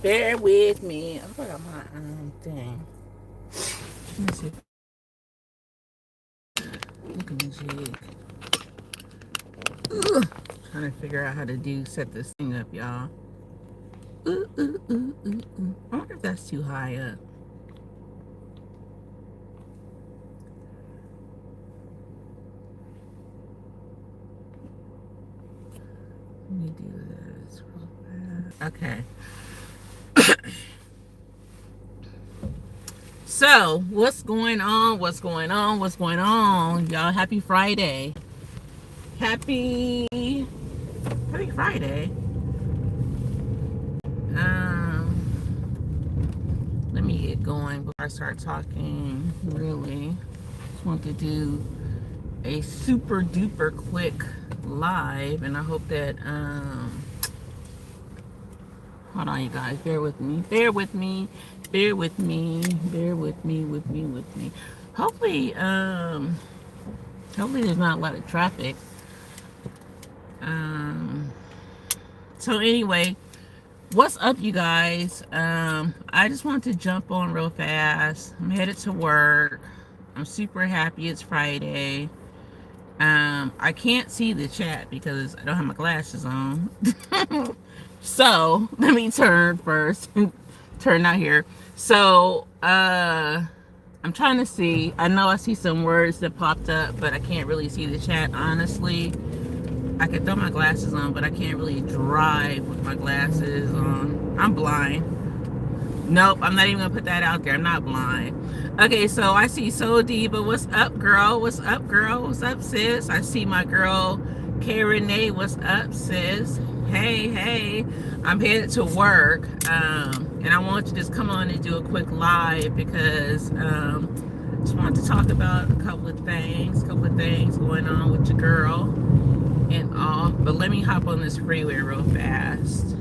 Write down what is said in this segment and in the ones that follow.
Bear with me. I got my thing. Let me see. Look at the jig. Trying to figure out how to set this thing up, y'all. I wonder if that's too high up. Let me do this real fast. Okay. So, what's going on? What's going on? What's going on? Y'all, happy Friday. Happy Friday. Let me get going before I start talking. Really, just want to do a super duper quick live, and I hope that hold on, you guys, bear with me. Hopefully there's not a lot of traffic. So anyway, what's up, you guys? I just want to jump on real fast. I'm headed to work. I'm super happy it's Friday. I can't see the chat because I don't have my glasses on. So let me turn first. Turn out here. So I'm trying to see. I know I see some words that popped up, but I can't really see the chat, honestly. I could throw my glasses on, but I can't really drive with my glasses on. I'm blind. Nope, I'm not even gonna put that out there. I'm not blind. Okay, so I see Soul Diva. What's up, girl? What's up, girl? What's up, sis? I see my girl K Renee. What's up, sis? Hey. I'm headed to work, and I want to just come on and do a quick live because just want to talk about a couple of things going on with your girl and all. But let me hop on this freeway real fast.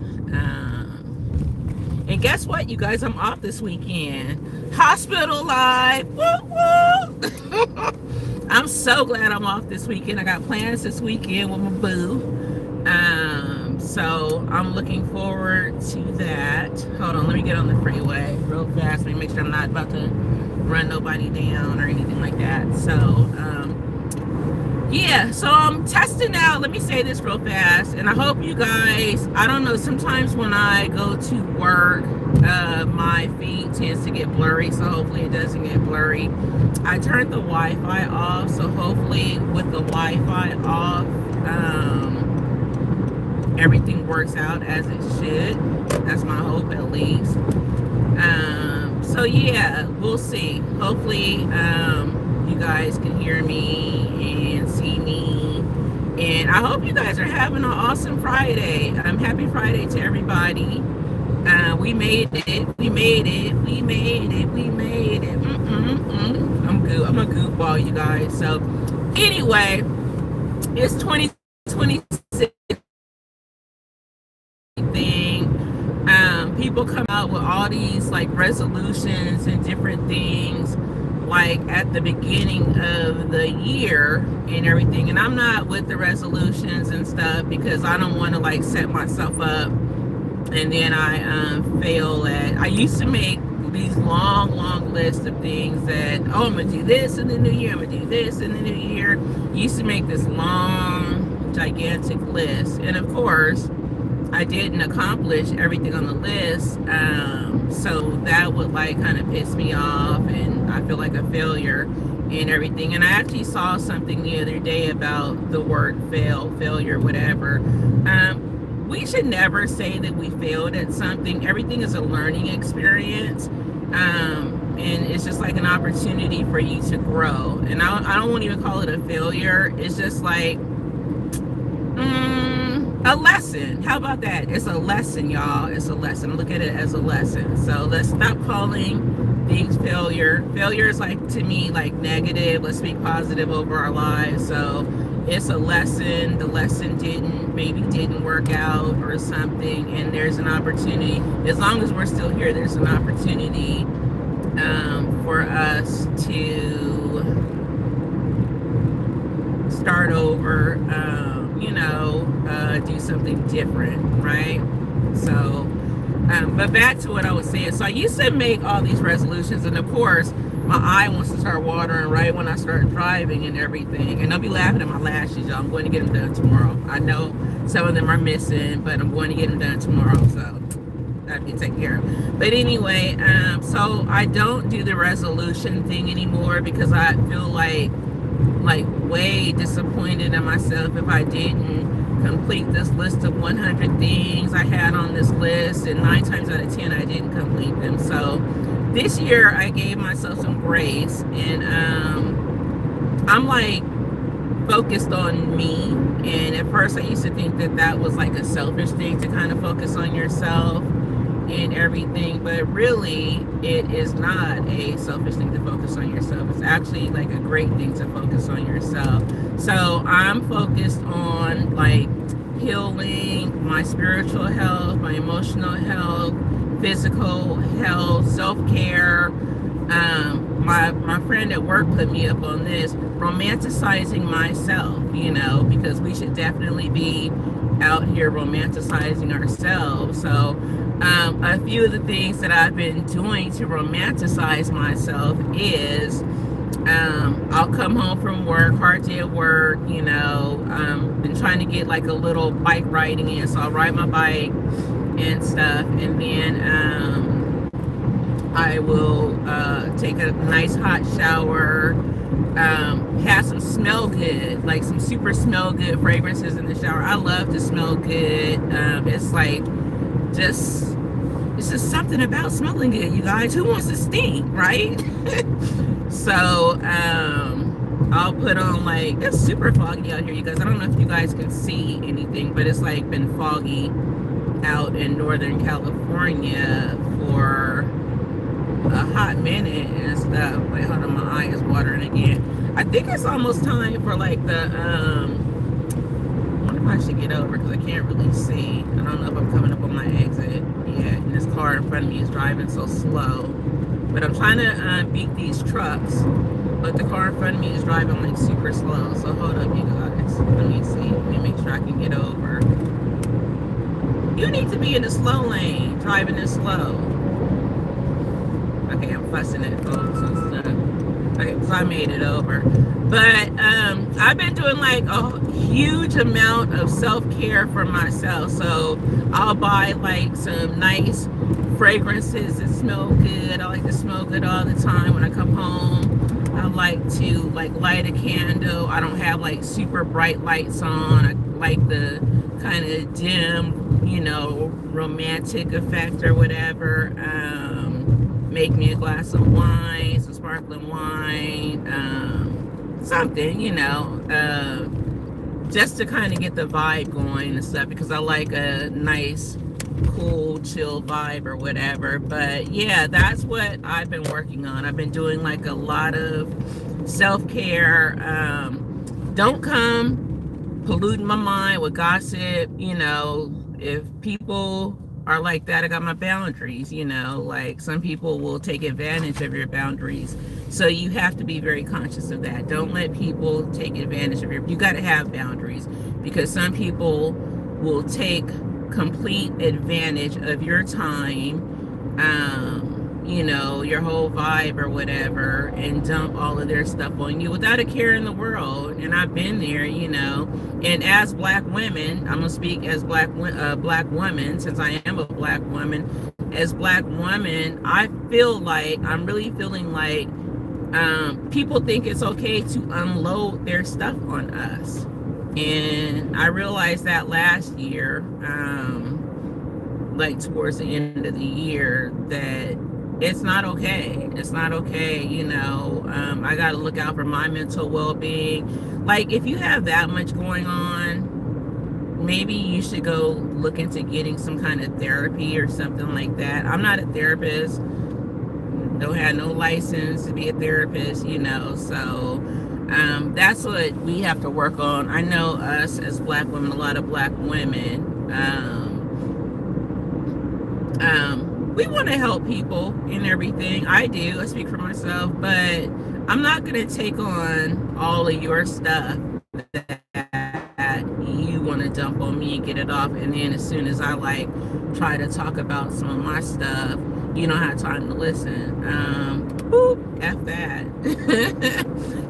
And guess what, you guys? I'm off this weekend. Hospital live. Woo woo. I'm so glad I'm off this weekend. I got plans this weekend with my boo. So I'm looking forward to that. Hold on, let me get on the freeway real fast. Let me make sure I'm not about to run nobody down or anything like that. So yeah, so I'm testing out. Let me say this real fast, and I hope you guys, I don't know, sometimes when I go to work, my feed tends to get blurry, so hopefully it doesn't get blurry. I turned the Wi-Fi off, so hopefully with the Wi-Fi off, everything works out as it should. That's my hope, at least. So yeah, we'll see. Hopefully you guys can hear me and see me, and I hope you guys are having an awesome Friday. Happy Friday to everybody. We made it. I'm a goofball, you guys. So anyway, it's 2026 thing. People come out with all these like resolutions and different things like at the beginning of the year and everything, and I'm not with the resolutions and stuff because I don't want to like set myself up and then I fail at. I used to make these long lists of things that, oh, I'm gonna do this in the new year, I'm gonna do this in the new year. I used to make this long gigantic list, and of course I didn't accomplish everything on the list, so that would like kind of piss me off, and I feel like a failure and everything. And I actually saw something the other day about the word failure, whatever. We should never say that we failed at something. Everything is a learning experience, and it's just like an opportunity for you to grow. And I don't want to even call it a failure. It's just like a lesson. How about that? It's a lesson, y'all. It's a lesson. Look at it as a lesson. So let's stop calling things failure. Failure is like, to me, like negative. Let's speak positive over our lives. So it's a lesson. The lesson maybe didn't work out or something, and there's an opportunity. As long as we're still here, there's an opportunity for us to start over, do something different, right? So But back to what I was saying. So I used to make all these resolutions, and of course, my eye wants to start watering right when I start driving and everything. And I'll be laughing at my lashes, y'all. I'm going to get them done tomorrow. I know some of them are missing, but I'm going to get them done tomorrow. So that'll be taken care of. But anyway, so I don't do the resolution thing anymore because I feel like way disappointed in myself if I didn't complete this list of 100 things I had on this list, and 9 times out of 10 I didn't complete them. So this year I gave myself some grace, and I'm like focused on me. And at first I used to think that that was like a selfish thing to kind of focus on yourself and everything, but really it is not a selfish thing to focus on yourself. It's actually like a great thing to focus on yourself. So I'm focused on like healing my spiritual health, my emotional health, physical health, self-care. My friend at work put me up on this, romanticizing myself, because we should definitely be out here romanticizing ourselves. So a few of the things that I've been doing to romanticize myself is I'll come home from work, hard day at work, been trying to get like a little bike riding in, so I'll ride my bike and stuff, and then I will take a nice hot shower, have some smell good, like some super smell good fragrances in the shower. I love to smell good. It's like it's just something about smelling good, you guys. Who wants to stink, right? So I'll put on, like, it's super foggy out here, you guys. I don't know if you guys can see anything, but it's like been foggy out in Northern California for a hot minute and stuff. Wait, hold on, my eye is watering again. I think it's almost time for like the I wonder if I should get over because I can't really see. I don't know if I'm coming up on my exit yet, and this car in front of me is driving so slow. But I'm trying to beat these trucks, but the car in front of me is driving like super slow. So hold up, you guys. Let me see. Let me make sure I can get over. You need to be in the slow lane, driving this slow. Okay, I'm fussing at folks and stuff. Okay, so I made it over. But I've been doing like a huge amount of self-care for myself. So I'll buy like some nice fragrances that smell good. I like to smell good all the time when I come home. I like to like light a candle. I don't have like super bright lights on. I like the kind of dim, romantic effect or whatever. Make me a glass of wine, some sparkling wine, something, just to kind of get the vibe going and stuff, because I like a nice, cool, chill vibe or whatever. But yeah, that's what I've been working on. I've been doing like a lot of self-care. Don't come polluting my mind with gossip. If people are like that, I got my boundaries. Like some people will take advantage of your boundaries, so you have to be very conscious of that. Don't let people take advantage of you got to have boundaries, because some people will take complete advantage of your time, your whole vibe or whatever, and dump all of their stuff on you without a care in the world. And I've been there, and as black women, I'm gonna speak as black women, since I am a black woman. As black women, I feel like I'm really feeling like people think it's okay to unload their stuff on us, and I realized that last year, like towards the end of the year, that it's not okay. It's not okay. I got to look out for my mental well-being. Like, if you have that much going on, maybe you should go look into getting some kind of therapy or something like that. I'm not a therapist. Don't have no license to be a therapist, so that's what we have to work on. I know us as black women, a lot of black women, we want to help people and everything. I do. I speak for myself, but I'm not going to take on all of your stuff that you want to dump on me and get it off. And then as soon as I like try to talk about some of my stuff, you don't have time to listen. Whoop, F that.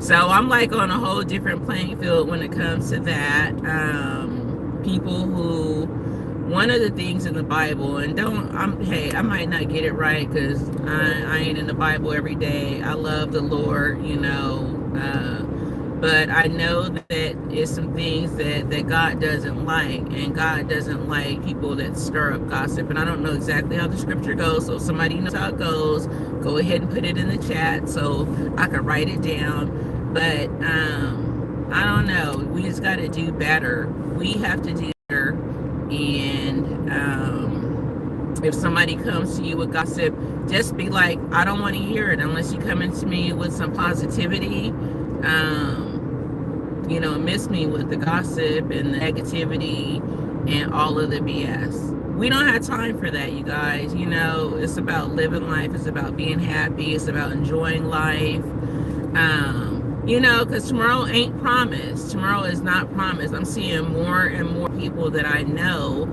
So I'm like on a whole different playing field when it comes to that. People who, one of the things in the Bible, and hey, I might not get it right because I ain't in the Bible every day. I love the Lord, but I know that it's some things that God doesn't like, and God doesn't like people that stir up gossip. And I don't know exactly how the scripture goes, so if somebody knows how it goes, go ahead and put it in the chat so I can write it down. But I don't know. We just got to do better. We have to do better. And if somebody comes to you with gossip, just be like, I don't want to hear it unless you come into me with some positivity. Miss me with the gossip and the negativity and all of the BS. We don't have time for that, you guys. It's about living life. It's about being happy. It's about enjoying life. Because tomorrow ain't promised. Tomorrow is not promised. I'm seeing more and more people that I know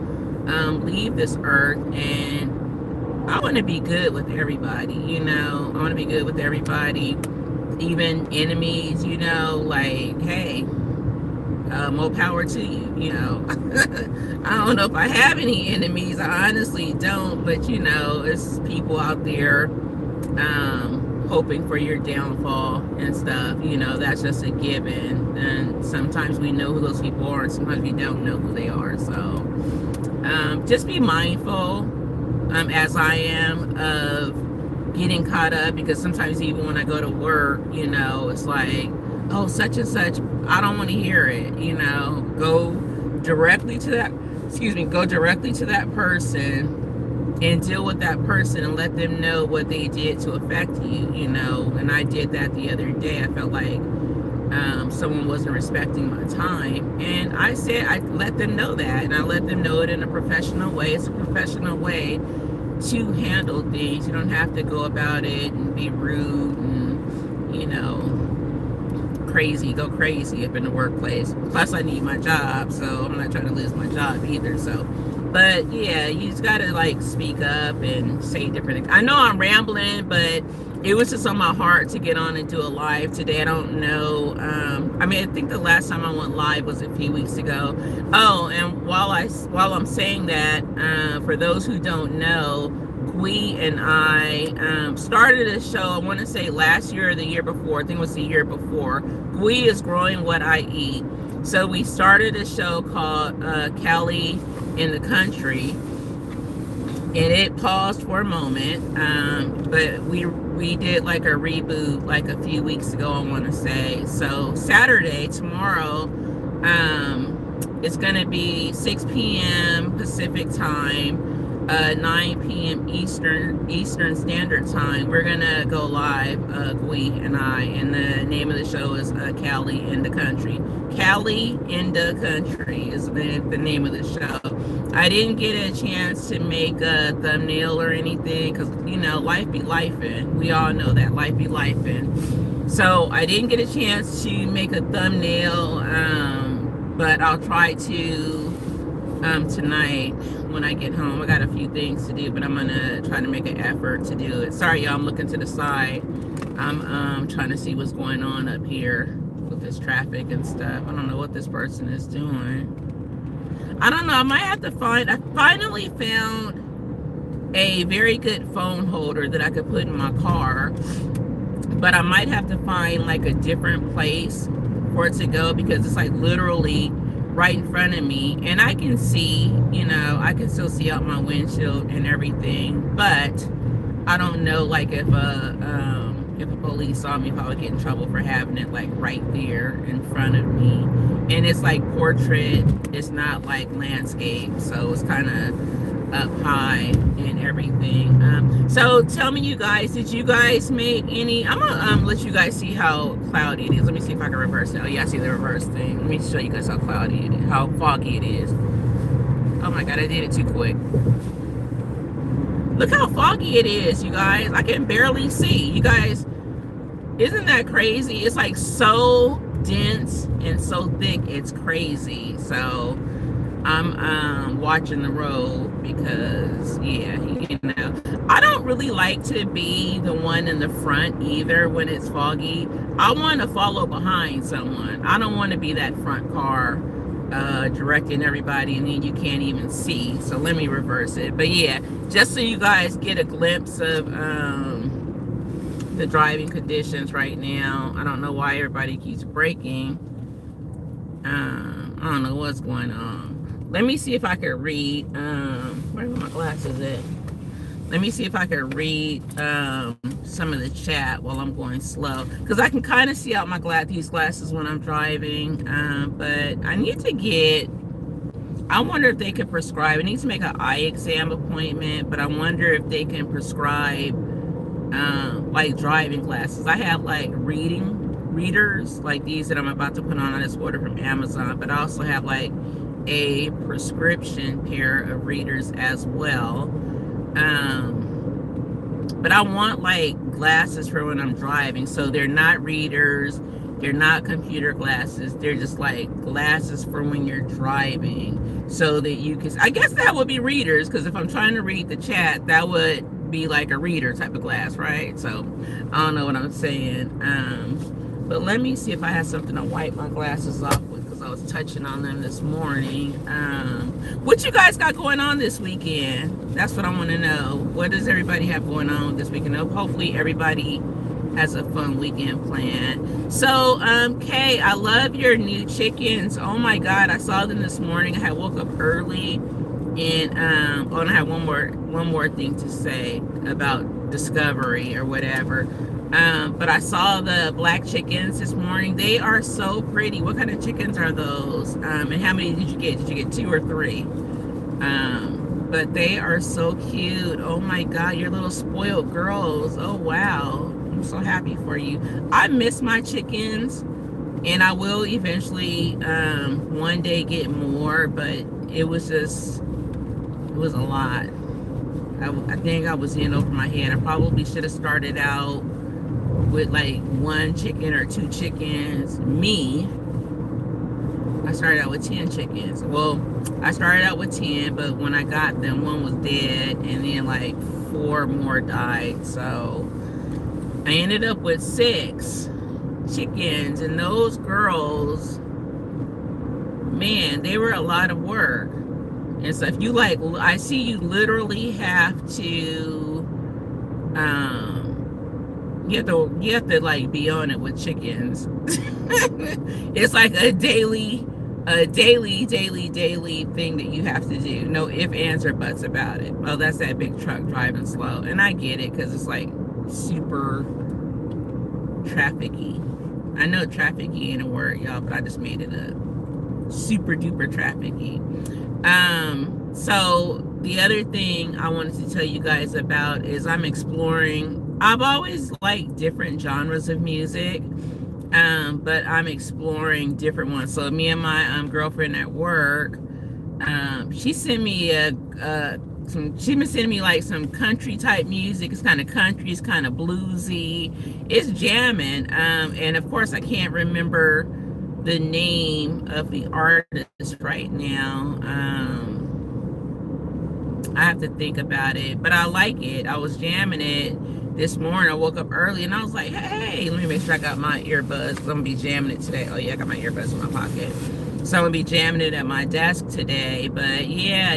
leave this earth, and I want to be good with everybody. I want to be good with everybody, even enemies. Like, hey, more power to you. I don't know if I have any enemies. I honestly don't, but it's people out there hoping for your downfall and stuff. That's just a given, and sometimes we know who those people are, and sometimes we don't know who they are. So just be mindful, as I am, of getting caught up, because sometimes even when I go to work, it's like, oh, such and such, I don't want to hear it. Go directly to that person and deal with that person and let them know what they did to affect you. And I did that the other day. I felt like someone wasn't respecting my time, and I let them know that, and I let them know it in a professional way. It's a professional way to handle things. You don't have to go about it and be rude and go crazy up in the workplace. Plus I need my job, so I'm not trying to lose my job either. So, but yeah, you just gotta speak up and say different things. I know I'm rambling, but it was just on my heart to get on and do a live today. I don't know. I think the last time I went live was a few weeks ago. Oh, and while I'm saying that, for those who don't know, Gui and I started a show, I want to say last year or the year before. I think it was the year before. Gui is Growing What I Eat. So we started a show called Cali in the Country, and it paused for a moment, but we did like a reboot like a few weeks ago, I want to say. So Saturday, tomorrow, it's going to be 6 p.m. Pacific time, 9 p.m. Eastern Standard Time. We're gonna go live, Gui and I, and the name of the show is Cali in the Country. Cali in the Country is the name of the show. I didn't get a chance to make a thumbnail or anything because life be lifing. We all know that life be lifing. So I didn't get a chance to make a thumbnail, but I'll try to tonight when I get home. I got a few things to do, but I'm gonna try to make an effort to do it. Sorry, y'all, I'm looking to the side. I'm trying to see what's going on up here with this traffic and stuff. I don't know what this person is doing. I don't know. I might have to I finally found a very good phone holder that I could put in my car, but I might have to find like a different place for it to go, because it's like literally right in front of me, and I can see, I can still see out my windshield and everything, but I don't know, like, if a police saw me, if I would get in trouble for having it like right there in front of me. And it's like portrait, it's not like landscape, so it's kind of up high and everything. So tell me, you guys, did you guys make any? I'm gonna let you guys see how cloudy it is. Let me see if I can reverse it. Oh yeah, I see the reverse thing. Let me show you guys how cloudy it is, how foggy it is. Oh my god, I did it too quick. Look how foggy it is, you guys. I can barely see. You guys, isn't that crazy? It's like so dense and so thick, it's crazy. So I'm watching the road because yeah, I don't really like to be the one in the front either when it's foggy. I want to follow behind someone. I don't want to be that front car directing everybody and then you can't even see. So let me reverse it. But yeah, just so you guys get a glimpse of the driving conditions right now. I don't know why everybody keeps braking. I don't know what's going on. Let me see if I can read. Where are my glasses at? Let me see if I can read some of the chat while I'm going slow, because I can kind of see out these glasses when I'm driving. But I need to get. I wonder if they could prescribe. I need to make an eye exam appointment, but I wonder if they can prescribe like driving glasses. I have like readers like these that I'm about to put on. I just ordered from Amazon, but I also have like a prescription pair of readers as well. But I want like glasses for when I'm driving, so they're not readers, they're not computer glasses, they're just like glasses for when you're driving, so that you can, I guess that would be readers, because if I'm trying to read the chat, that would be like a reader type of glass, right? So I don't know what I'm saying. But let me see if I have something to wipe my glasses off with, because I was touching on them this morning. What you guys got going on this weekend? That's what I want to know. What does everybody have going on this weekend? Hopefully everybody has a fun weekend planned. So, Kay, I love your new chickens. Oh my God, I saw them this morning. I had woke up early, and and I have one more thing to say about Discovery or whatever. But I saw the black chickens this morning. They are so pretty. What kind of chickens are those? And how many did you get? Did you get 2 or 3? But they are so cute. Oh my God, you're little spoiled girls. Oh wow. I'm so happy for you. I miss my chickens, and I will eventually one day get more, but it was a lot. I think I was in over my head. I probably should have started out with like 1 chicken or 2 chickens. I started out with 10 chickens. Well, I started out with 10, but when I got them, 1 was dead, and then like 4 more died. So I ended up with 6 chickens, and those girls, man, they were a lot of work. And so if you like, I see you literally have to you have to like be on it with chickens. It's like a daily thing that you have to do. No ifs, ands, or buts about it. Well, that's that big truck driving slow, and I get it, because it's like super trafficy. I know trafficy ain't a word, y'all, but I just made it up. Super duper trafficy. So the other thing I wanted to tell you guys about is I'm exploring. I've always liked different genres of music, but I'm exploring different ones. So me and my girlfriend at work, she sent me she's been sending me like some country type music. It's kind of country, it's kind of bluesy, it's jamming. And of course I can't remember the name of the artist right now. I have to think about it, but I like it. I was jamming it this morning. I woke up early and I was like, hey, let me make sure I got my earbuds. I'm gonna be jamming it today. Oh yeah, I got my earbuds in my pocket. So I'm gonna be jamming it at my desk today. But yeah,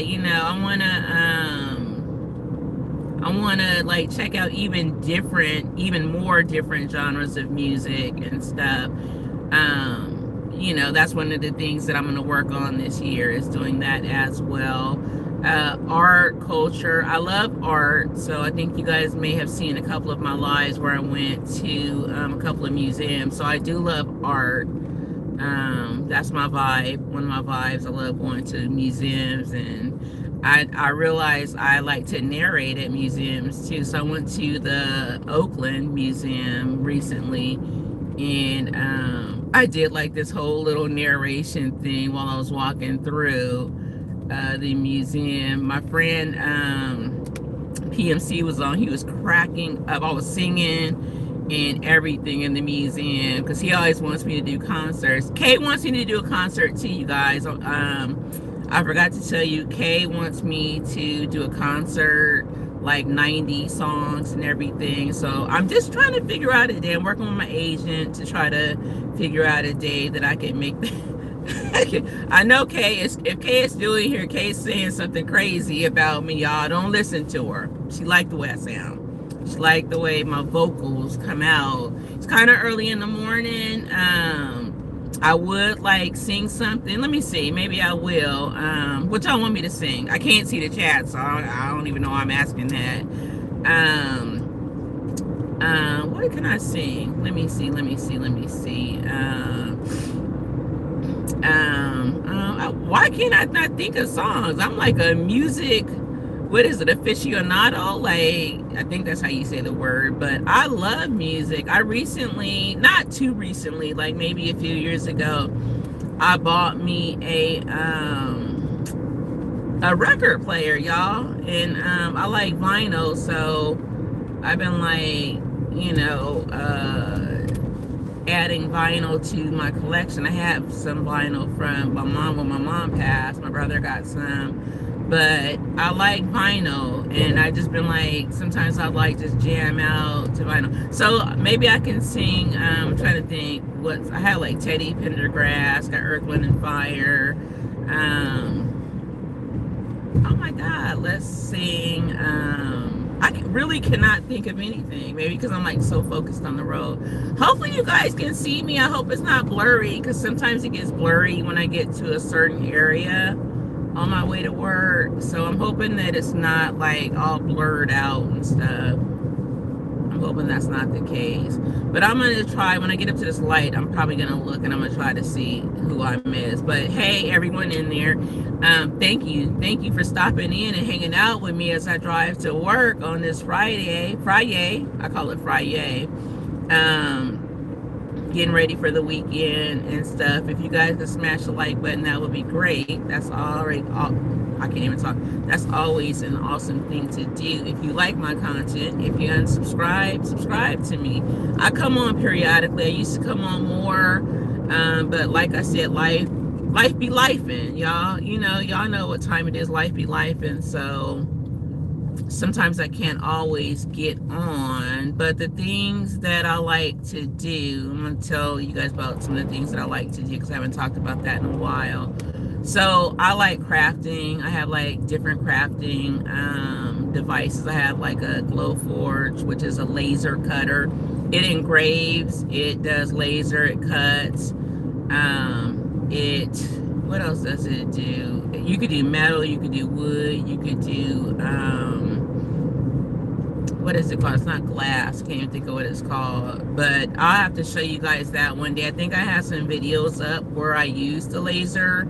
I wanna like check out even more different genres of music and stuff. That's one of the things that I'm gonna work on this year, is doing that as well. Art, culture. I love art, so I think you guys may have seen a couple of my lives where I went to a couple of museums. So I do love art. That's my vibe. One of my vibes. I love going to museums, and I realized I like to narrate at museums too. So I went to the Oakland Museum recently, and I did like this whole little narration thing while I was walking through the museum. My friend PMC was on. He was cracking up. I was singing and everything in the museum, because he always wants me to do concerts. Kay wants me to do a concert too, you guys. I forgot to tell you, Kay wants me to do a concert, like 90 songs and everything. So I'm just trying to figure out a day. I'm working with my agent to try to figure out a day that I can make I know Kay is, if Kay is doing here, Kay's saying something crazy about me, y'all. Don't listen to her. She liked the way I sound. She liked the way my vocals come out. It's kind of early in the morning. I would like sing something. Let me see. Maybe I will. What y'all want me to sing? I can't see the chat, so I don't even know why I'm asking that. What can I sing? Let me see. Why can't I not think of songs? I'm like a music, what is it, aficionado? Like, I think that's how you say the word, but I love music. I recently, not too recently, like maybe a few years ago, I bought me a record player, y'all, and I like vinyl, so I've been like, you know, adding vinyl to my collection. I have some vinyl from my mom when my mom passed. My brother got some, but I like vinyl, and I just been like, sometimes I like just jam out to vinyl. So maybe I can sing. I'm trying to think what I had, like Teddy Pendergrass, got Earth, Wind and Fire. Oh my God, let's sing. I really cannot think of anything. Maybe because I'm like so focused on the road. Hopefully you guys can see me. I hope it's not blurry, because sometimes it gets blurry when I get to a certain area on my way to work. So I'm hoping that it's not like all blurred out and stuff. I'm hoping that's not the case. But I'm going to try, when I get up to this light, I'm probably going to look and I'm going to try to see who I miss. But hey, everyone in there, thank you. Thank you for stopping in and hanging out with me as I drive to work on this Friday. I call it Friday. Getting ready for the weekend and stuff. If you guys could smash the like button, that would be great. That's already, I can't even talk. That's always an awesome thing to do. If you like my content, if you unsubscribe, subscribe to me. I come on periodically. I used to come on more, but like I said, life be lifing, y'all. You know, y'all know what time it is. Life be lifing. So sometimes I can't always get on, but the things that I like to do, I'm going to tell you guys about some of the things that I like to do, because I haven't talked about that in a while. So I like crafting. I have like different crafting devices. I have like a Glowforge, which is a laser cutter. It engraves, it does laser, it cuts. What else does it do? You could do metal, you could do wood, you could do, what is it called? It's not glass. Can't even think of what it's called. But I'll have to show you guys that one day. I think I have some videos up where I used the laser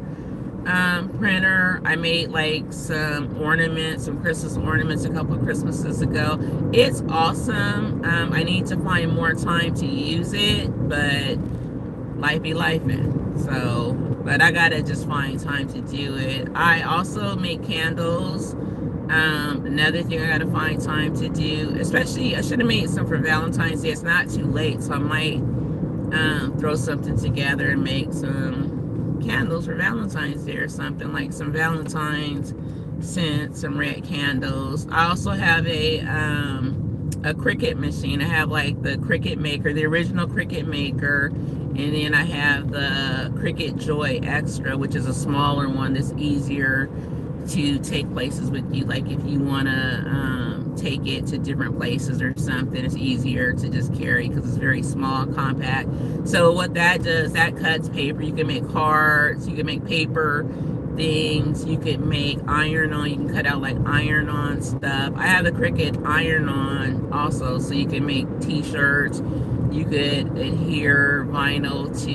printer. I made like some ornaments, some Christmas ornaments a couple of Christmases ago. It's awesome. I need to find more time to use it, but life be lifing. So, but I gotta just find time to do it. I also make candles. Another thing I gotta find time to do, especially I should have made some for Valentine's Day. It's not too late, so I might throw something together and make some candles for Valentine's Day or something, like some Valentine's scents, some red candles. I also have a Cricut machine. I have like the Cricut Maker, the original Cricut Maker, and then I have the Cricut Joy Extra, which is a smaller one that's easier to take places with you. Like if you want to take it to different places or something, it's easier to just carry because it's very small, compact. So what that does, that cuts paper. You can make cards, you can make paper things, you can make iron-on, you can cut out like iron-on stuff. I have the Cricut iron-on also, so you can make t-shirts. You could adhere vinyl to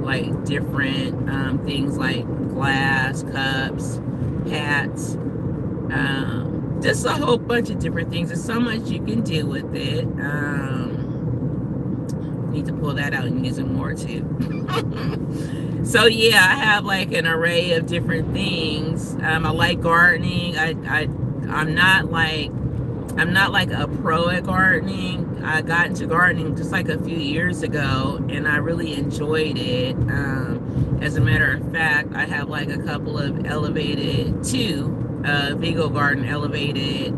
like different things like glass, cups, hats, just a whole bunch of different things. There's so much you can do with it. Need to pull that out and use it more too. So yeah, I have like an array of different things. I like gardening. I'm not like a pro at gardening. I got into gardening just like a few years ago, and I really enjoyed it. As a matter of fact, I have like a couple of elevated, two Vigo Garden elevated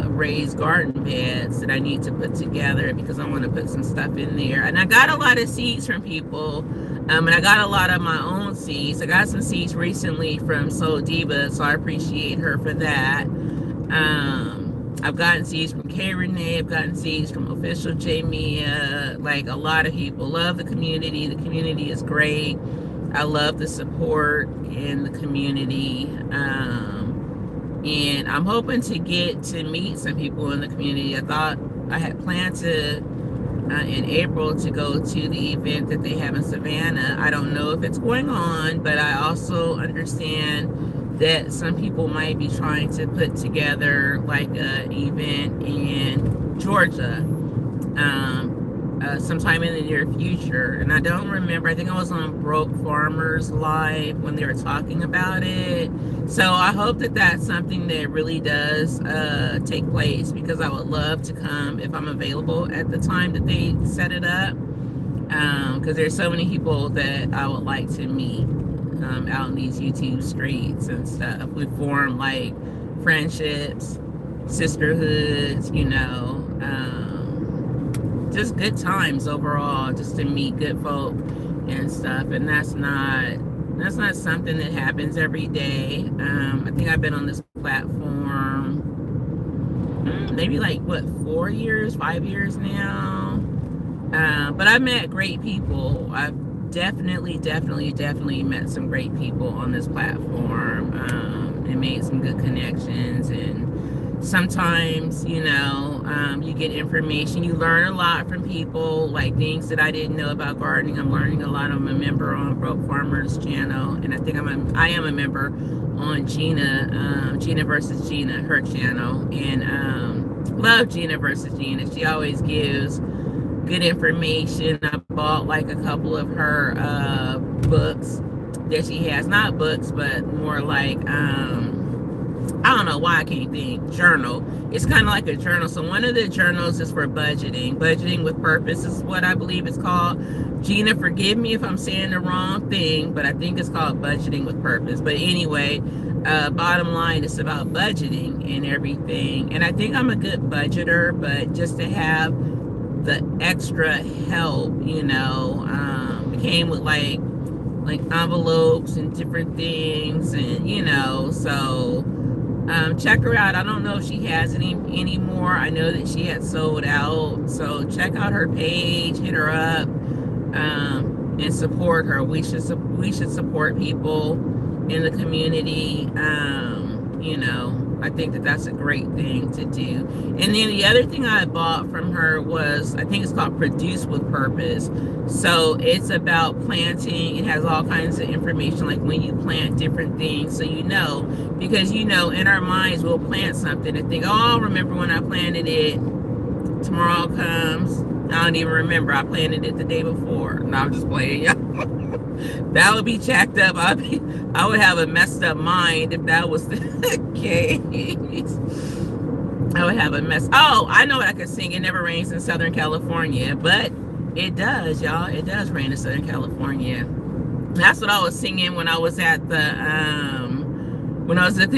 raised garden beds that I need to put together because I want to put some stuff in there. And I got a lot of seeds from people, and I got a lot of my own seeds. I got some seeds recently from Soul Diva, so I appreciate her for that. I've gotten seeds from K Renee. I've gotten seeds from Official Jamia. Like a lot of people love the community. The community is great. I love the support in the community. And I'm hoping to get to meet some people in the community. I thought I had planned to in April to go to the event that they have in Savannah. I don't know if it's going on, but I also understand that some people might be trying to put together like an event in Georgia sometime in the near future. And I don't remember, I think I was on Broke Farmers Live when they were talking about it. So I hope that that's something that really does take place, because I would love to come if I'm available at the time that they set it up, because there's so many people that I would like to meet out in these YouTube streets and stuff. We form like friendships, sisterhoods, just good times overall, just to meet good folk and stuff. And that's not something that happens every day. I think I've been on this platform maybe like 4 years, 5 years now. But I've met great people. I've definitely met some great people on this platform, and made some good connections. And sometimes, you get information, you learn a lot from people, like things that I didn't know about gardening. I'm learning a lot. I'm a member on Broke Farmers channel, and I think I am a member on Gina versus Gina, her channel. And love Gina versus Gina. She always gives good information. I bought like a couple of her books that she has, not books, but more like I don't know why I can't think. Journal. It's kind of like a journal. So one of the journals is for budgeting. Budgeting with Purpose is what I believe it's called. Gina, forgive me if I'm saying the wrong thing, but I think it's called Budgeting with Purpose. But anyway, bottom line, it's about budgeting and everything. And I think I'm a good budgeter, but just to have the extra help, it came with like envelopes and different things, and so check her out. I don't know if she has any anymore. I know that she had sold out. So check out her page, hit her up, and support her. We should support people in the community. I think that that's a great thing to do. And then the other thing I bought from her was, I think it's called Produce with Purpose. So it's about planting. It has all kinds of information, like when you plant different things, so because in our minds we'll plant something and think, oh, I'll remember when I planted it. Tomorrow comes, I don't even remember. I planted it the day before. No, I'm just playing, y'all. That would be jacked up. I would have a messed up mind if that was the case. I would have a mess. Oh, I know what I could sing. It never rains in Southern California, but it does, y'all. It does rain in Southern California. That's what I was singing when I was at the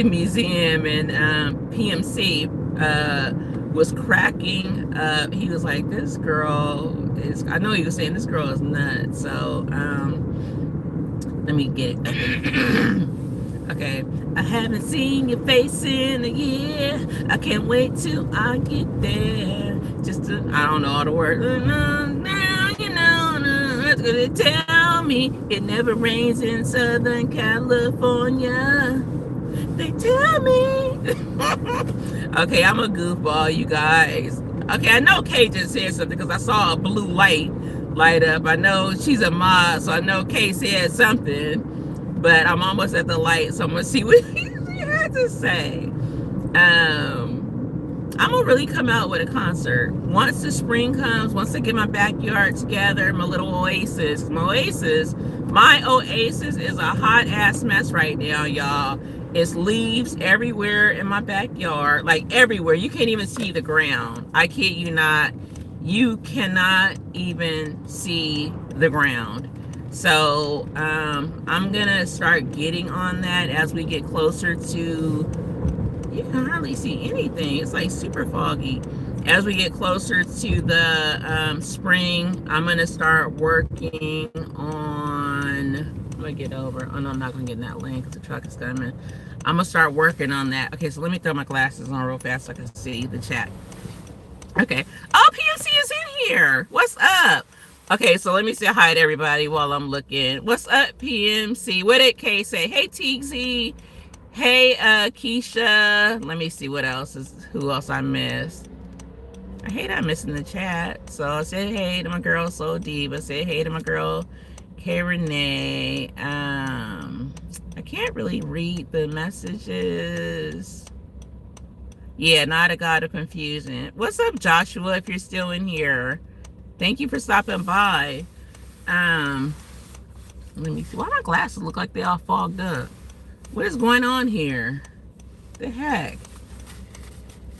museum, and PMC was cracking up. He was like, this girl is, I know he was saying this girl is nuts. So let me get it. Okay. I haven't seen your face in a year. I can't wait till I get there. I don't know all the words. It's gonna tell me it never rains in Southern California. They tell me. Okay, I'm a goofball, you guys. Okay, I know Kay just said something because I saw a blue light up. I know she's a mod, so I know Kay said something, but I'm almost at the light, so I'm gonna see what she had to say. I'm gonna really come out with a concert once the spring comes. Once I get my backyard together, my little oasis. My oasis is a hot ass mess right now, y'all. It's leaves everywhere in my backyard, like everywhere. You can't even see the ground. I kid you not. You cannot even see the ground. So I'm gonna start getting on that as we get closer to. You can hardly see anything. It's like super foggy. As we get closer to the spring, I'm gonna start working on. I'm gonna get over. Oh no, I'm not gonna get in that lane because the truck is coming. I'm gonna start working on that. Okay, so let me throw my glasses on real fast so I can see the chat. Okay. Oh, PMC is in here. What's up? Okay, so let me say hi to everybody while I'm looking. What's up, PMC? What did Kay say? Hey, TZ. Hey, Keisha. Let me see what else is. Who else I missed? I hate I'm missing the chat. So I say hey to my girl Soul Diva. Say hey to my girl K Renee. I can't really read the messages. Yeah, not a god of confusion. What's up, Joshua? If you're still in here, thank you for stopping by. Let me see. Why my glasses look like they all fogged up? What is going on here? The heck?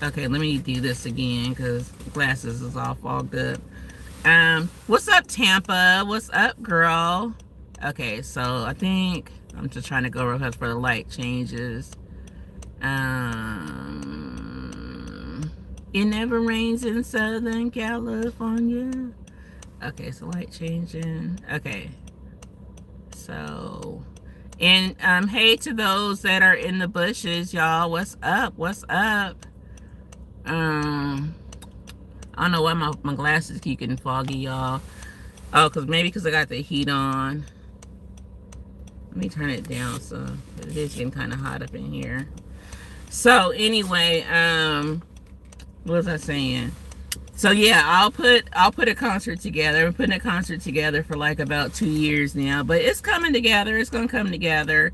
Okay, let me do this again because glasses is all fogged up. What's up, Tampa? What's up, girl? Okay, so I think I'm just trying to go real fast for the light changes. It never rains in Southern California. Okay, so light changing. Okay. So, and hey to those that are in the bushes, y'all. What's up? What's up? I don't know why my glasses keep getting foggy, y'all. Oh, because I got the heat on. Let me turn it down so it is getting kind of hot up in here. So anyway, what was I saying? So yeah, I'll put a concert together. I'm putting a concert together for like about 2 years now, but it's coming together. It's gonna come together.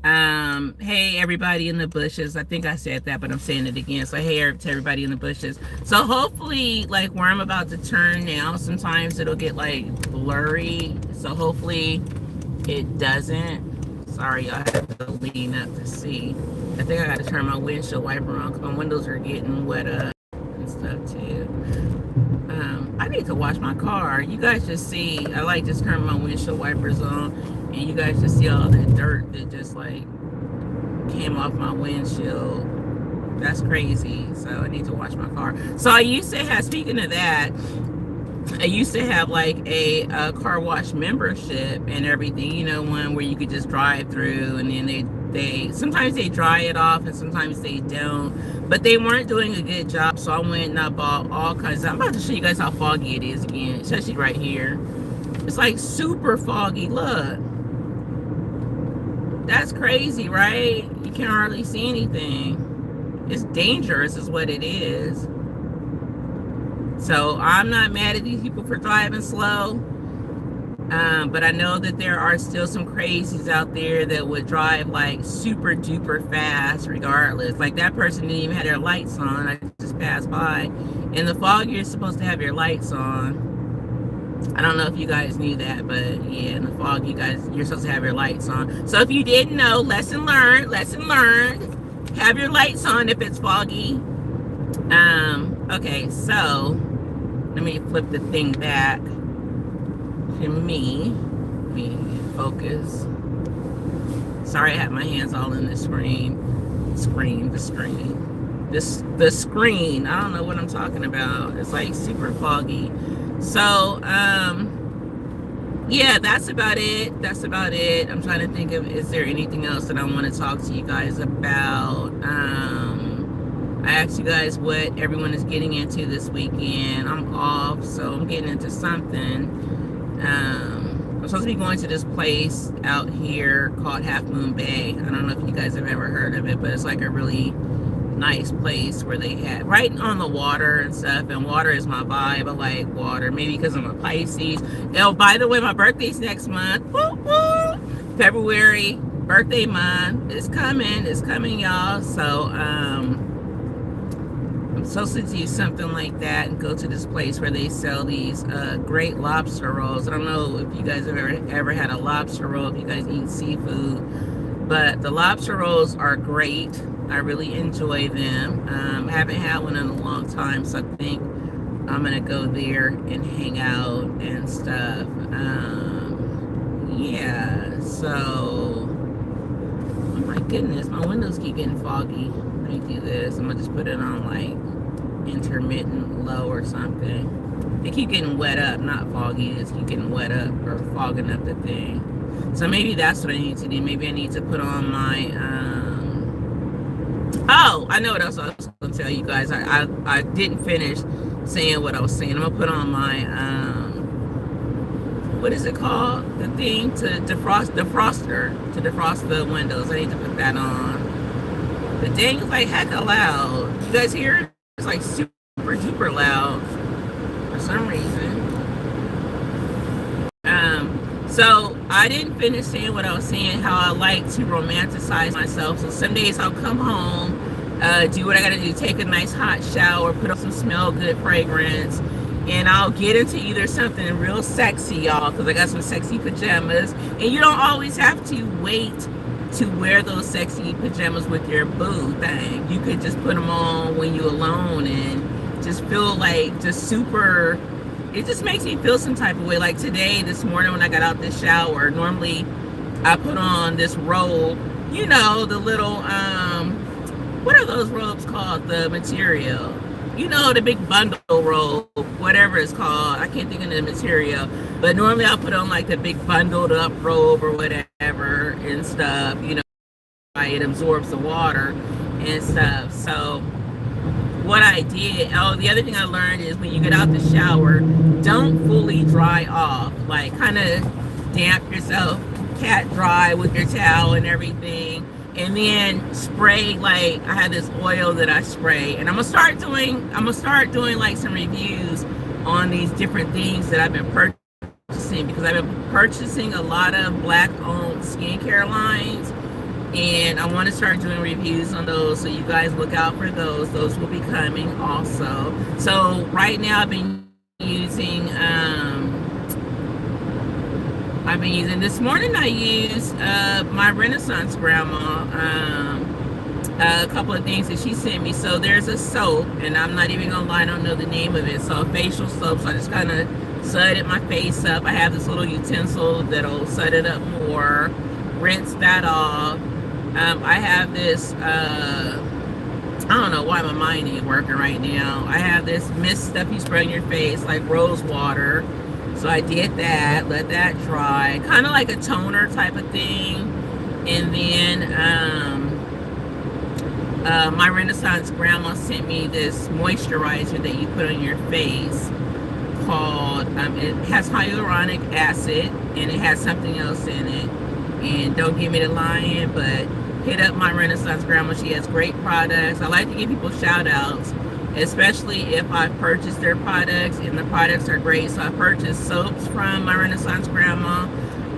Hey everybody in the bushes. I think I said that, but I'm saying it again. So hey to everybody in the bushes. So hopefully, like where I'm about to turn now, sometimes it'll get like blurry. So hopefully it doesn't. Sorry, y'all have to lean up to see. I think I got to turn my windshield wiper on because my windows are getting wet up and stuff too. I need to wash my car. You guys just see, I like just turn my windshield wipers on and you guys just see all that dirt that just like came off my windshield. That's crazy. So I need to wash my car. So I used to have, speaking of that, I used to have like a car wash membership and everything, you know, one where you could just drive through and then they sometimes they dry it off and sometimes they don't, but they weren't doing a good job. So I went and I bought all kinds of, I'm about to show you guys how foggy it is again, especially right here. It's like super foggy. Look, that's crazy, right? You can't hardly see anything. It's dangerous is what it is. So I'm not mad at these people for driving slow, but I know that there are still some crazies out there that would drive like super duper fast regardless. Like that person didn't even have their lights on. I just passed by. In the fog, you're supposed to have your lights on. I don't know if you guys knew that, but yeah, in the fog, you're supposed to have your lights on. So if you didn't know, lesson learned, lesson learned. Have your lights on if it's foggy. Okay, so let me flip the thing back to me. Let me focus. Sorry, I have my hands all in the screen. The screen. I don't know what I'm talking about. It's like super foggy. So, yeah, that's about it. That's about it. I'm trying to think of, is there anything else that I want to talk to you guys about? I asked you guys what everyone is getting into this weekend. I'm off, so I'm getting into something. I'm supposed to be going to this place out here called Half Moon Bay. I don't know if you guys have ever heard of it, but it's like a really nice place where they have right on the water and stuff, and water is my vibe. I like water, maybe because I'm a Pisces. Oh, by the way, my birthday's next month. Woo, woo. February, birthday month. It's coming, y'all. So I'm supposed to do something like that and go to this place where they sell these great lobster rolls. I don't know if you guys have ever had a lobster roll, if you guys eat seafood, but the lobster rolls are great. I really enjoy them. I haven't had one in a long time, so I think I'm gonna go there and hang out and stuff. Yeah, so, oh my goodness, my windows keep getting foggy. Let me do this. I'm gonna just put it on like intermittent low or something. They keep getting wet up, not foggy. They just keep getting wet up or fogging up the thing. So maybe that's what I need to do. Maybe I need to put on my oh, I know what else I was gonna tell you guys. I didn't finish saying what I was saying. I'm gonna put on my what is it called? The thing to defrost, defroster to defrost the windows. I need to put that on. The dang is like hecka loud. You guys hear it? It's like super duper loud for some reason. So I didn't finish saying what I was saying, how I like to romanticize myself. So some days I'll come home, do what I gotta do, take a nice hot shower, put on some smell good fragrance, and I'll get into either something real sexy, y'all, because I got some sexy pajamas. And you don't always have to wait to wear those sexy pajamas with your boo thing. You could just put them on when you're alone and just feel like just super. It just makes me feel some type of way. Like today, this morning when I got out the shower, normally I put on this robe, you know, the little what are those robes called? The material, you know, the big bundle robe, whatever it's called. I can't think of the material, but normally I'll put on like the big bundled up robe or whatever and stuff, you know, it absorbs the water and stuff. So what I did, oh, the other thing I learned is when you get out the shower, don't fully dry off. Like kind of damp yourself, cat dry with your towel and everything. And then spray, like I have this oil that I spray. And I'm gonna start doing like some reviews on these different things that I've been purchasing, because I've been purchasing a lot of black owned skincare lines. And I want to start doing reviews on those, so you guys look out for those. Those will be coming also. So right now I've been using this morning I used my Renaissance grandma, a couple of things that she sent me. So there's a soap, and I'm not even gonna lie, I don't know the name of it. So a facial soap, so I just kind of sudded my face up. I have this little utensil that'll sud it up more, rinse that off. I have this, I don't know why my mind ain't working right now. I have this mist stuff you spray on your face, like rose water. So I did that, let that dry, kind of like a toner type of thing. And then my Renaissance grandma sent me this moisturizer that you put on your face called, it has hyaluronic acid, and it has something else in it. And don't get me to lying, but hit up my Renaissance grandma. She has great products. I like to give people shout outs, especially if I've purchased their products and the products are great. So I purchased soaps from my Renaissance grandma.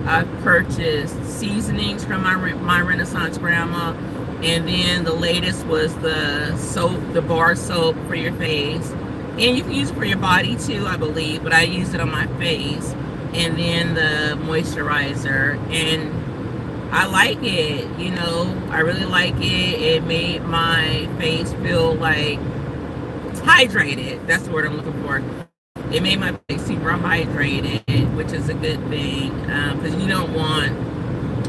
I've purchased seasonings from my Renaissance grandma. And then the latest was the soap, the bar soap for your face. And you can use it for your body too, I believe, but I used it on my face. And then the moisturizer, and I like it, you know, I really like it. It made my face feel like hydrated. That's the word I'm looking for. It made my face super hydrated, which is a good thing, because you don't want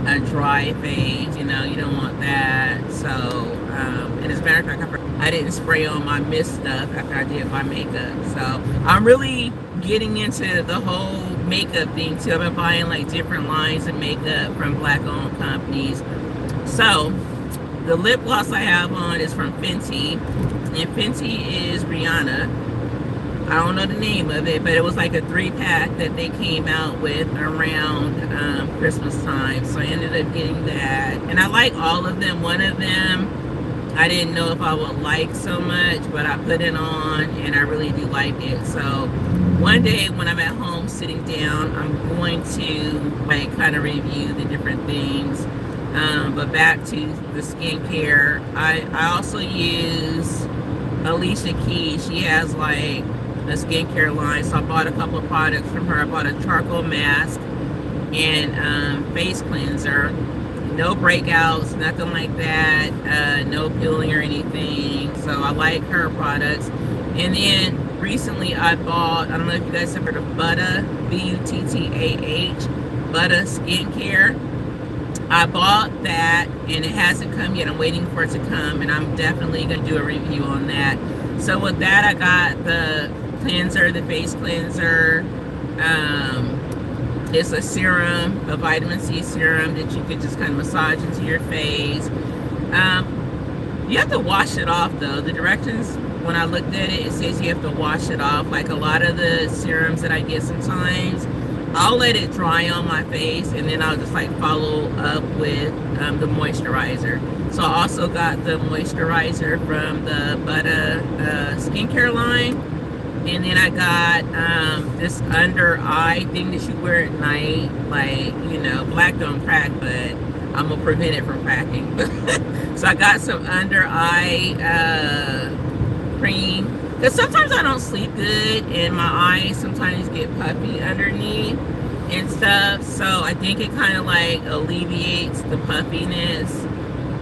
a dry face, you know, you don't want that. So, and as a matter of fact, I didn't spray on my mist stuff after I did my makeup. So I'm really getting into the whole makeup thing too. I've been buying like different lines of makeup from black owned companies. So the lip gloss I have on is from Fenty, and Fenty is Rihanna. I don't know the name of it, but it was like a 3-pack that they came out with around Christmas time. So I ended up getting that, and I like all of them. One of them I didn't know if I would like so much, but I put it on and I really do like it. So one day when I'm at home sitting down, I'm going to like kind of review the different things. But back to the skincare, I also use Alicia Keys. She has like a skincare line, so I bought a couple of products from her. I bought a charcoal mask and face cleanser. No breakouts, nothing like that, no peeling or anything. So I like her products. And then recently I bought, I don't know if you guys have heard of Butta, Buttah. butter skincare. I bought that and it hasn't come yet. I'm waiting for it to come, and I'm definitely going to do a review on that. So with that, I got the cleanser, the face cleanser. It's a serum, a vitamin C serum that you could just kind of massage into your face. You have to wash it off though. The directions, when I looked at it, it says you have to wash it off. Like a lot of the serums that I get sometimes, I'll let it dry on my face and then I'll just like follow up with the moisturizer. So I also got the moisturizer from the Butter skincare line. And then I got this under eye thing that you wear at night. Like, you know, black don't crack, but I'm going to prevent it from cracking. So I got some under eye cream. Because sometimes I don't sleep good and my eyes sometimes get puffy underneath and stuff. So I think it kind of like alleviates the puffiness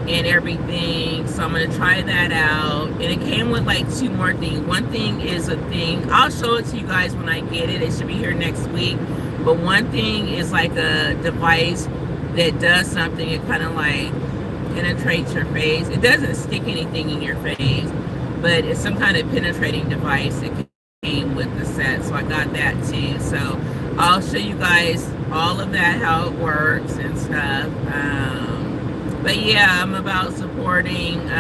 and everything. So I'm gonna try that out. And it came with like 2 more things. One thing is a thing, I'll show it to you guys when I get it. It should be here next week. But one thing is like a device that does something. It kind of like penetrates your face. It doesn't stick anything in your face, but it's some kind of penetrating device that came with the set. So I got that too. So I'll show you guys all of that, how it works and stuff. But yeah, I'm about supporting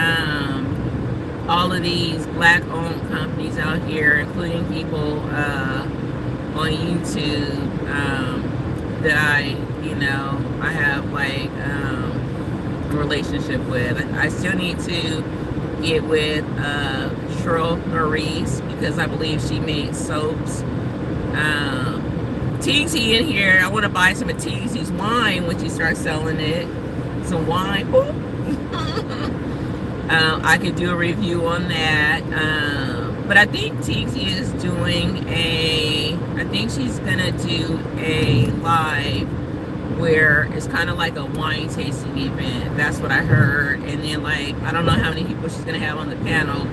all of these black-owned companies out here, including people on YouTube that I have like a relationship with. I still need to get with Cheryl Maurice because I believe she made soaps. TZ in here. I want to buy some of TZ's wine when she starts selling it. Some wine. I could do a review on that. But I think TZ is doing I think she's gonna do a live where it's kind of like a wine tasting event. That's what I heard. And then like, I don't know how many people she's gonna have on the panel,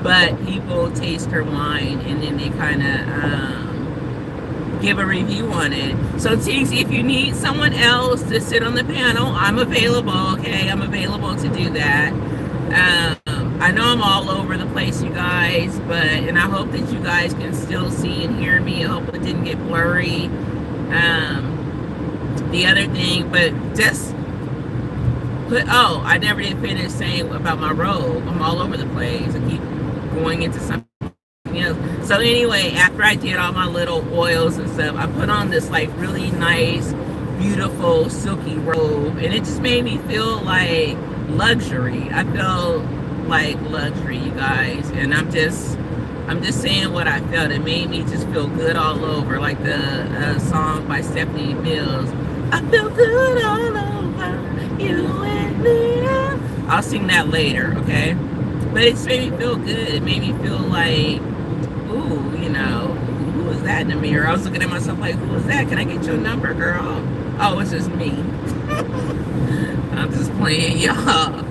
but people taste her wine and then they kind of give a review on it. So TZ, if you need someone else to sit on the panel, I'm available. Okay, I'm available to do that. I know I'm all over the place, you guys, and I hope that you guys can still see and hear me. I hope it didn't get blurry. The other thing, but just I never did finish saying about my robe. I'm all over the place. I keep going into something else. So anyway, after I did all my little oils and stuff, I put on this like really nice, beautiful, silky robe, and it just made me feel like luxury. I felt like luxury, you guys, and I'm just saying what I felt. It made me just feel good all over, like the song by Stephanie Mills. I feel good all over you and me. I'll sing that later, okay? But it just made me feel good. It made me feel like, ooh, who was that in the mirror? I was looking at myself like, who was that? Can I get your number, girl? Oh, it's just me. I'm just playing, y'all.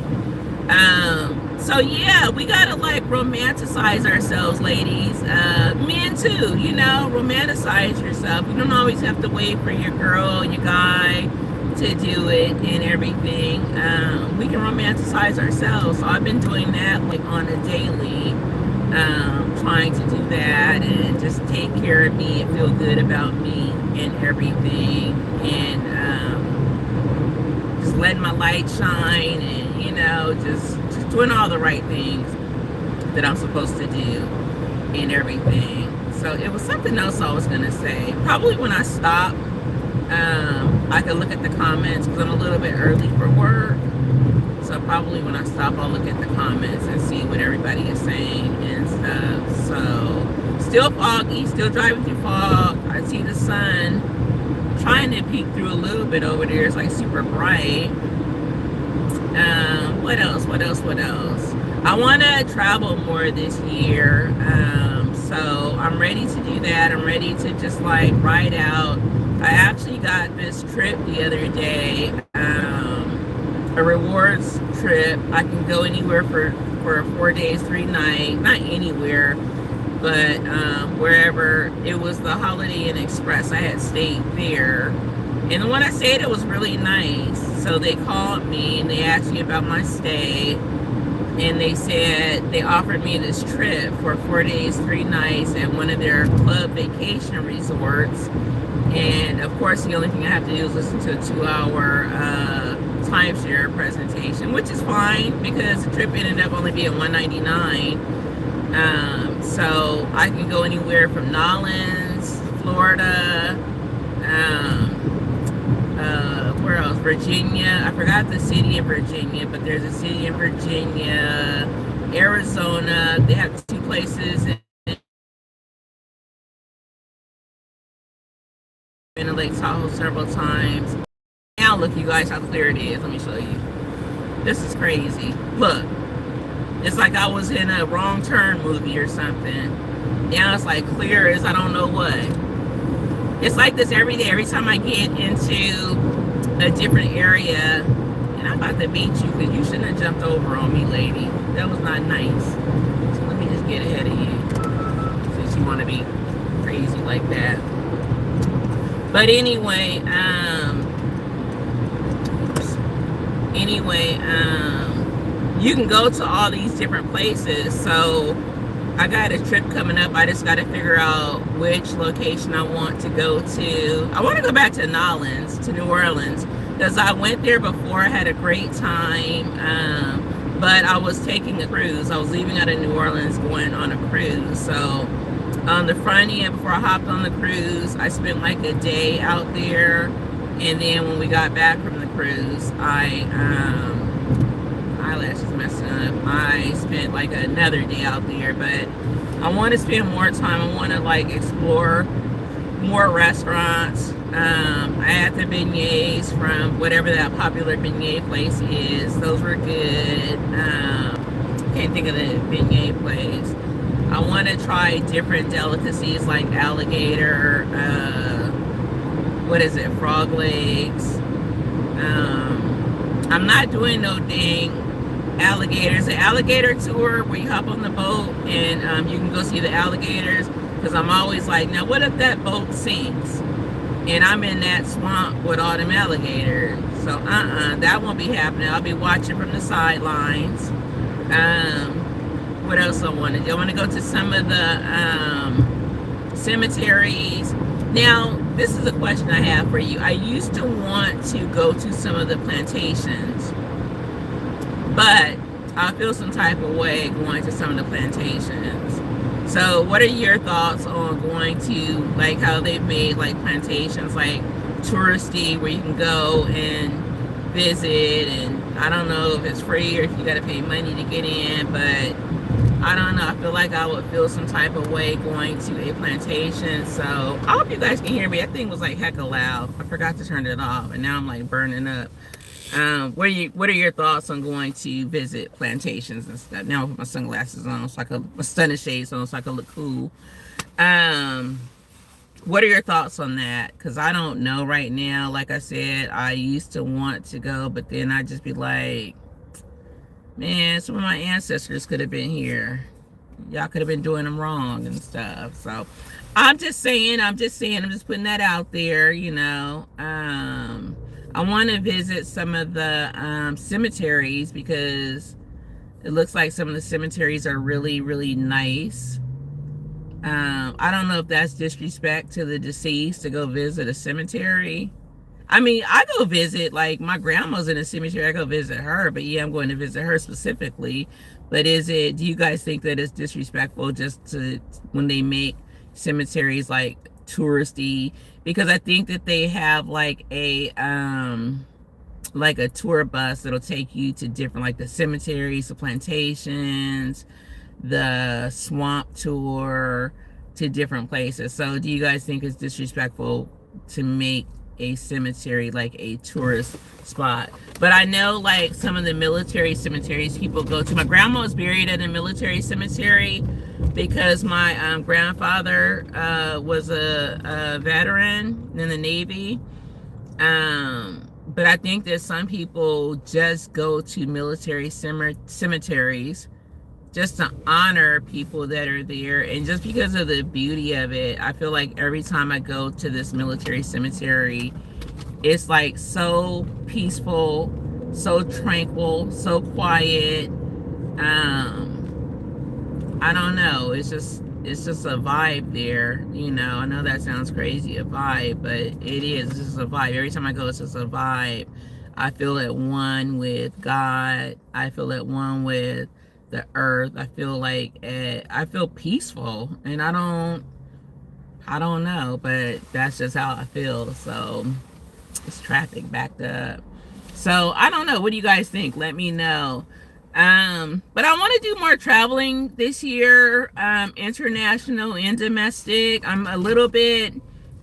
So yeah, we gotta like romanticize ourselves, ladies. Men too, romanticize yourself. You don't always have to wait for your girl, your guy to do it and everything. We can romanticize ourselves. So I've been doing that like on a daily, trying to do that and just take care of me and feel good about me and everything, and just letting my light shine and just doing all the right things that I'm supposed to do and everything. So it was something else I was gonna say. Probably when I stop, I can look at the comments because I'm a little bit early for work. So probably when I stop, I'll look at the comments and see what everybody is saying and stuff. So still foggy, still driving through fog. I see the sun trying to peek through a little bit over there. It's like super bright. What else? I want to travel more this year. So I'm ready to do that. I'm ready to just like ride out. I actually got this trip the other day, a rewards trip. I can go anywhere for 4 days, 3 nights, not anywhere, but wherever. It was the Holiday Inn Express. I had stayed there And the one I stayed at was really nice. So they called me and they asked me about my stay. And they said they offered me this trip for 4 days, 3 nights at one of their club vacation resorts. And of course, the only thing I have to do is listen to a 2 hour timeshare presentation, which is fine because the trip ended up only being $199. So I can go anywhere from Nolens, Florida, where else? Virginia. I forgot the city in Virginia, but there's a city in Virginia, Arizona. They have 2 places in Lake Tahoe several times. Now look, you guys, how clear it is. Let me show you. This is crazy. Look, it's like I was in a wrong turn movie or something. Now it's like clear as I don't know what. It's like this every day. Every time I get into a different area, and I'm about to beat you because you shouldn't have jumped over on me, lady. That was not nice. So let me just get ahead of you since you want to be crazy like that. But anyway, you can go to all these different places. So I got a trip coming up. I just got to figure out which location I want to go to. I want to go back to Nolens, to New Orleans, because I went there before. I had a great time, but I was taking a cruise. I was leaving out of New Orleans going on a cruise. So on the front end, before I hopped on the cruise, I spent like a day out there. And then when we got back from the cruise, eyelashes messing up. I spent like another day out there, but I want to spend more time. I want to like explore more restaurants. I had the beignets from whatever that popular beignet place is. Those were good. Can't think of the beignet place. I want to try different delicacies like alligator, what is it, frog legs. I'm not doing no dang alligators. The alligator tour where you hop on the boat and you can go see the alligators, because I'm always like, now what if that boat sinks and I'm in that swamp with all them alligators? So that won't be happening. I'll be watching from the sidelines. What else I want to do? I want to go to some of the cemeteries. Now, this is a question I have for you. I used to want to go to some of the plantations, but I feel some type of way going to some of the plantations. So what are your thoughts on going to, like, how they've made like plantations like touristy, where you can go and visit, and I don't know if it's free or if you got to pay money to get in, but I don't know. I feel like I would feel some type of way going to a plantation. So I hope you guys can hear me. That thing was like hecka loud. I forgot to turn it off, and now I'm like burning up. What are your thoughts on going to visit plantations and stuff? Now I put my sunglasses on, so I could, my stunning shades on, so I could look cool. What are your thoughts on that? Because I don't know right now. Like I said, I used to want to go, but then I just be like, man, some of my ancestors could have been here. Y'all could have been doing them wrong and stuff. So I'm just putting that out there, you know. I want to visit some of the cemeteries, because it looks like some of the cemeteries are really, really nice. I don't know if that's disrespect to the deceased to go visit a cemetery. I mean, I go visit, like, my grandma's in a cemetery. I go visit her, but yeah, I'm going to visit her specifically. But do you guys think that it's disrespectful just to, when they make cemeteries like touristy? Because I think that they have like a tour bus that'll take you to different, like the cemeteries, the plantations, the swamp tour, to different places. So do you guys think it's disrespectful to make a cemetery like a tourist spot? But I know like some of the military cemeteries people go to. My grandma was buried at a military cemetery because my grandfather was a veteran in the Navy. But I think that some people just go to military cemeteries just to honor people that are there, and just because of the beauty of it. I feel like every time I go to this military cemetery, It's like so peaceful, so tranquil, so quiet. I don't know. It's just a vibe there. I know that sounds crazy, a vibe, but it is. It's just a vibe. Every time I go, it's just a vibe. I feel at one with God. I feel at one with the earth. I feel peaceful, and I don't know, but that's just how I feel. So it's traffic backed up. So I don't know. What do you guys think? Let me know. But I want to do more traveling this year, international and domestic. I'm a little bit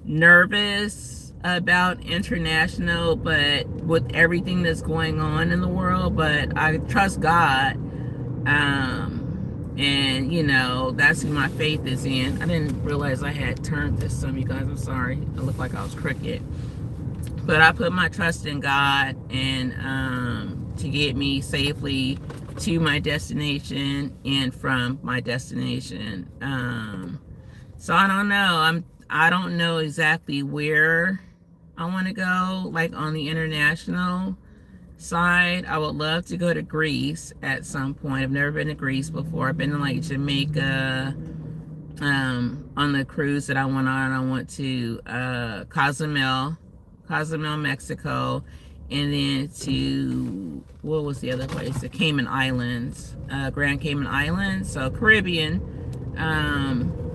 nervous about international, but with everything that's going on in the world, but I trust God. And that's who my faith is in. I didn't realize I had turned this some, you guys. I'm sorry. I looked like I was crooked. But I put my trust in God, and to get me safely to my destination and from my destination. So I don't know. I don't know exactly where I want to go, like on the international side. I would love to go to Greece at some point. I've never been to Greece before. I've been to like Jamaica. On the cruise that I went on, I went to Cozumel, Mexico, and then to, what was the other place? The Cayman Islands, Grand Cayman Islands. So Caribbean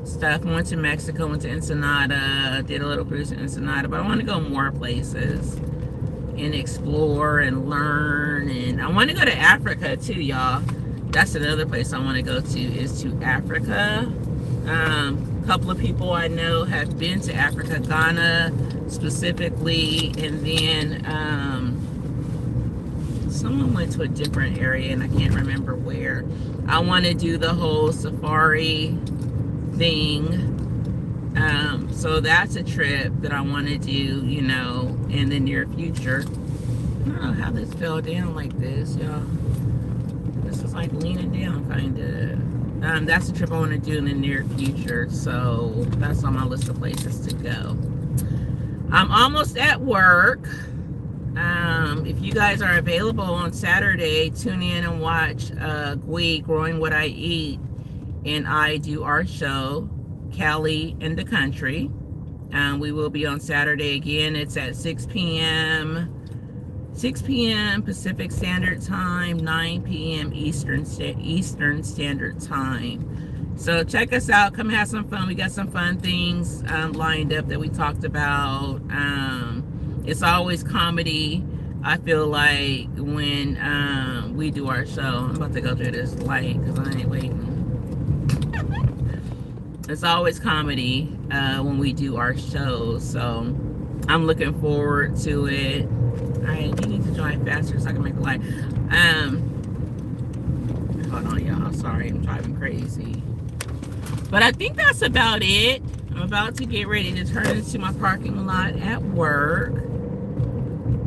stuff. I went to Mexico, went to Ensenada, did a little cruise in Ensenada, but I want to go more places and explore and learn. And I want to go to Africa too, y'all. That's another place I want to go to, is to Africa. A couple of people I know have been to Africa, Ghana specifically, and then someone went to a different area and I can't remember where. I want to do the whole safari thing. So that's a trip that I want to do, in the near future. I don't know how this fell down like this, y'all. This is like leaning down, kind of. That's a trip I want to do in the near future. So that's on my list of places to go. I'm almost at work. If you guys are available on Saturday, tune in and watch Gui, Growing What I Eat, and I do our show, Cali in the Country. We will be on Saturday again. It's at 6 p.m. Pacific Standard Time, 9 p.m. Eastern Standard Time. So check us out. Come have some fun. We got some fun things lined up that we talked about. It's always comedy, I feel like, when we do our show. I'm about to go through this light because I ain't waiting. It's always comedy when we do our shows. So I'm looking forward to it. Alright, you need to drive faster so I can make the light. Hold on, y'all. Sorry, I'm driving crazy. But I think that's about it. I'm about to get ready to turn into my parking lot at work.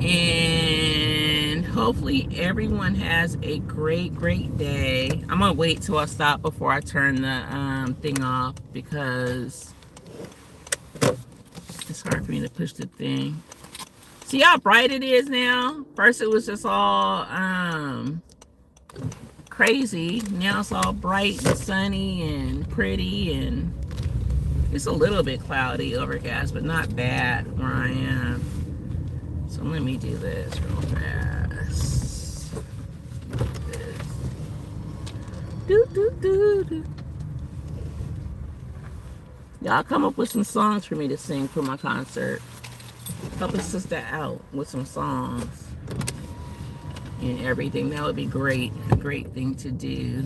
And hopefully everyone has a great, great day. I'm going to wait till I stop before I turn the thing off, because it's hard for me to push the thing. See how bright it is now? First it was just all crazy. Now it's all bright and sunny and pretty, and it's a little bit cloudy, overcast, but not bad where I am. So let me do this real fast. Do. Y'all come up with some songs for me to sing for my concert. Help a sister out with some songs and everything. That would be great. A great thing to do.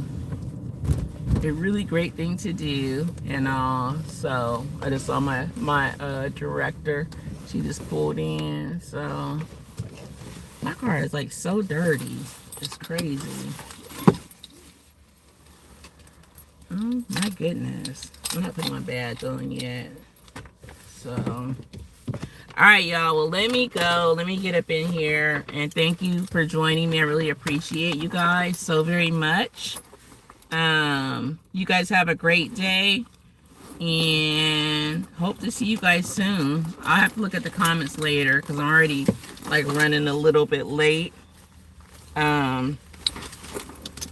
A really great thing to do. And so I just saw my director. She just pulled in. So my car is like so dirty. It's crazy. Oh my goodness. I'm not putting my badge on yet. So all right, y'all. Well, let me go. Let me get up in here. And thank you for joining me. I really appreciate you guys so very much. You guys have a great day. and hope to see you guys soon. I'll have to look at the comments later because I'm already like running a little bit late. Um,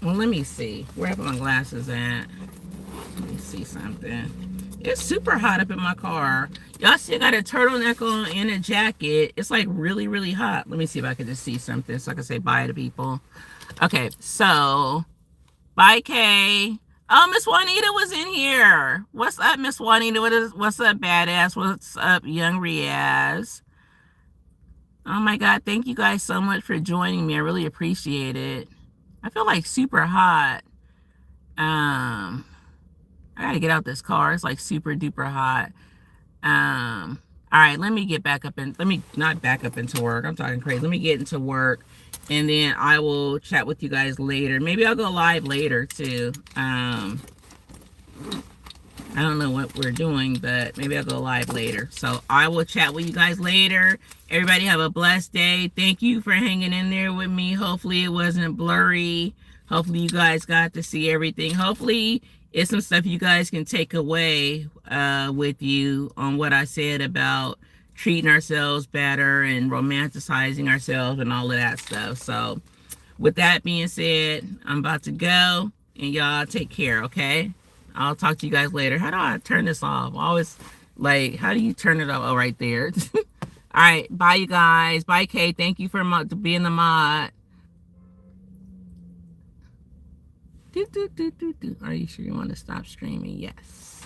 well, let me see. Where have my glasses at? Let me see something. It's super hot up in my car. Y'all see I got a turtleneck on and a jacket. It's like really, really hot. Let me see if I can just see something so I can say bye to people. Okay, so bye, Kay. Oh, Miss Juanita was in here. What's up, Miss Juanita? What's up, badass? What's up, young Riaz? Oh my God, thank you guys so much for joining me. I really appreciate it. I feel like super hot. Um, I gotta get out this car. It's like super duper hot. All right, let me get back up and let me not back up into work. I'm talking crazy. Let me get into work and then I will chat with you guys later. Maybe I'll go live later too. I don't know what we're doing, but maybe I'll go live later. So I will chat with you guys later. Everybody have a blessed day. Thank you for hanging in there with me. Hopefully it wasn't blurry. Hopefully you guys got to see everything. Hopefully it's some stuff you guys can take away with you on what I said about treating ourselves better and romanticizing ourselves and all of that stuff. So with that being said, I'm about to go and y'all take care, okay? I'll talk to you guys later. How do I turn this off? I always like, how do you turn it off? Oh, right there. All right. Bye, you guys. Bye, Kay. Thank you for being the mod. Are you sure you want to stop streaming? Yes.